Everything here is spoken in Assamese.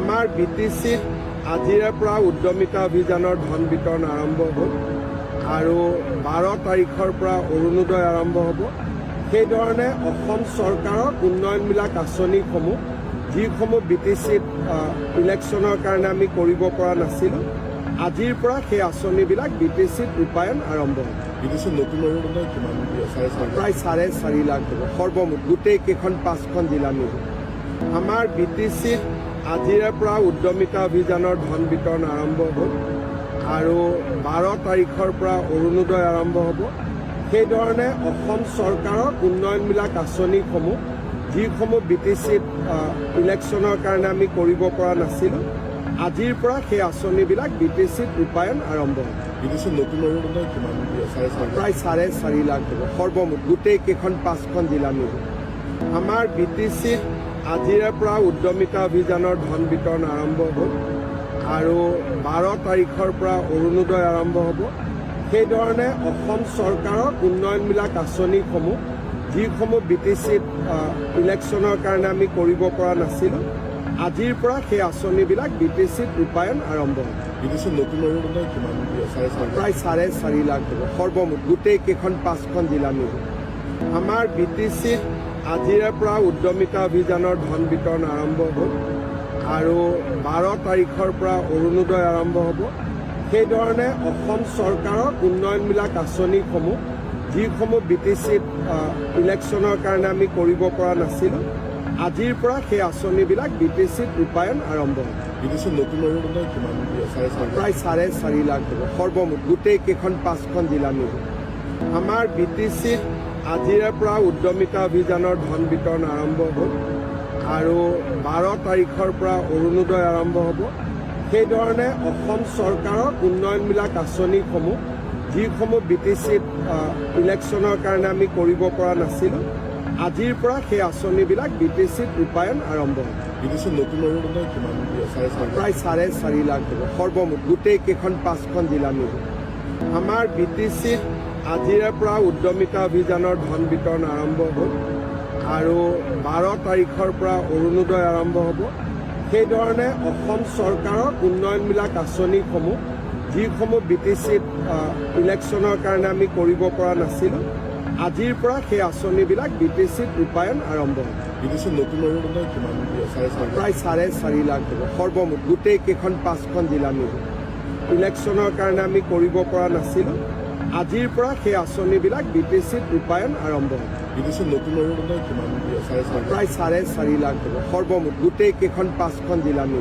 আমাৰ BTCত আজিৰে পৰা উদ্যমিতা অভিযানৰ ধন বিতৰণ আৰম্ভ হ'ল আৰু 12 তাৰিখৰ পৰা অৰুণোদয় আৰম্ভ হ'ব। সেইধৰণে অসম চৰকাৰৰ উন্নয়নমূলক আঁচনিসমূহ যিসমূহ BTCত ইলেকশ্যনৰ কাৰণে আমি কৰিব পৰা নাছিলোঁ, আজিৰ পৰা সেই আঁচনিবিলাক BTCত ৰূপায়ণ আৰম্ভ হ'ব। BTCত নতুন অৰুণোদয় কিমান প্ৰায় 4.5 লাখ হ'ব সৰ্বমুঠ গোটেই কেইখন 5খন জিলা মিলি। আমাৰ BTCত আজিৰে পৰা উদ্যমিতা অভিযানৰ ধন বিতৰণ আৰম্ভ হ'ল আৰু 12 তাৰিখৰ পৰা অৰুণোদয় আৰম্ভ হ'ব। সেইধৰণে অসম চৰকাৰৰ উন্নয়নমূলক আঁচনিসমূহ যিসমূহ BTCত ইলেকশ্যনৰ কাৰণে আমি কৰিব পৰা নাছিলোঁ, আজিৰ পৰা সেই আঁচনিবিলাক BTCত ৰূপায়ণ আৰম্ভ হ'ব। BTCত নতুন অৰুণোদয় কিমান প্ৰায় 4.5 লাখ হ'ব সৰ্বমুঠ গোটেই কেইখন 5খন জিলা মিলি। আমাৰ BTCত আজিৰে পৰা উদ্যমিতা অভিযানৰ ধন বিতৰণ আৰম্ভ হ'ল আৰু 12 তাৰিখৰ পৰা অৰুণোদয় আৰম্ভ হ'ব। সেইধৰণে অসম চৰকাৰৰ উন্নয়নমূলক আঁচনিসমূহ যিসমূহ BTCত ইলেকশ্যনৰ কাৰণে আমি কৰিব পৰা নাছিলোঁ, আজিৰ পৰা সেই আঁচনিবিলাক BTCত ৰূপায়ণ আৰম্ভ হ'ব। BTCত নতুন অৰুণোদয় কিমান প্ৰায় 4.5 লাখ হ'ব সৰ্বমুঠ গোটেই কেইখন 5খন জিলা মিলি। আমাৰ BTCত আজিৰে পৰা উদ্যমিতা অভিযানৰ ধন বিতৰণ আৰম্ভ হ'ল আৰু 12 তাৰিখৰ পৰা অৰুণোদয় আৰম্ভ হ'ব। সেইধৰণে অসম চৰকাৰৰ উন্নয়নমূলক আঁচনিসমূহ যিসমূহ BTCত ইলেকশ্যনৰ কাৰণে আমি কৰিব পৰা নাছিলোঁ, আজিৰ পৰা সেই আঁচনিবিলাক BTCত ৰূপায়ণ আৰম্ভ হ'ব। BTCত নতুন অৰুণোদয় কিমান প্ৰায় 4.5 লাখ হ'ব সৰ্বমুঠ গোটেই কেইখন 5খন জিলা মিলি। আমাৰ BTCত আজিৰে পৰা উদ্যমিতা অভিযানৰ ধন বিতৰণ আৰম্ভ হ'ল আৰু 12 তাৰিখৰ পৰা অৰুণোদয় আৰম্ভ হ'ব। সেইধৰণে অসম চৰকাৰৰ উন্নয়নমূলক আঁচনিসমূহ যিসমূহ BTCত ইলেকশ্যনৰ কাৰণে আমি কৰিব পৰা নাছিলোঁ, আজিৰ পৰা সেই আঁচনিবিলাক BTCত ৰূপায়ণ আৰম্ভ হ'ব। BTCত নতুন অৰুণোদয় কিমান প্ৰায় 4.5 লাখ হ'ব সৰ্বমুঠ গোটেই কেইখন 5খন জিলা মিলি। আমাৰ BTCত আজিৰে পৰা উদ্যমিতা অভিযানৰ ধন বিতৰণ আৰম্ভ হ'ল আৰু 12 তাৰিখৰ পৰা অৰুণোদয় আৰম্ভ হ'ব। সেইধৰণে অসম চৰকাৰৰ উন্নয়নমূলক আঁচনিসমূহ যিসমূহ BTCত ইলেকশ্যনৰ কাৰণে আমি কৰিব পৰা নাছিলোঁ, আজিৰ পৰা সেই আঁচনিবিলাক BTCত ৰূপায়ণ আৰম্ভ হ'ব। BTCত নতুন অৰুণোদয় কিমান প্ৰায় 4.5 লাখ হ'ব সৰ্বমুঠ গোটেই কেইখন 5খন জিলা মিলি। ইলেকশ্যনৰ কাৰণে আমি কৰিব পৰা নাছিলোঁ, আজিৰ পৰা সেই আঁচনিবিলাক BTCত ৰূপায়ণ আৰম্ভ হ'ব। BTCত নতুন অৰুণোদয় কিমান প্ৰায় 4.5 লাখ হ'ব সৰ্বমুঠ গোটেই কেইখন 5খন জিলা মিলি।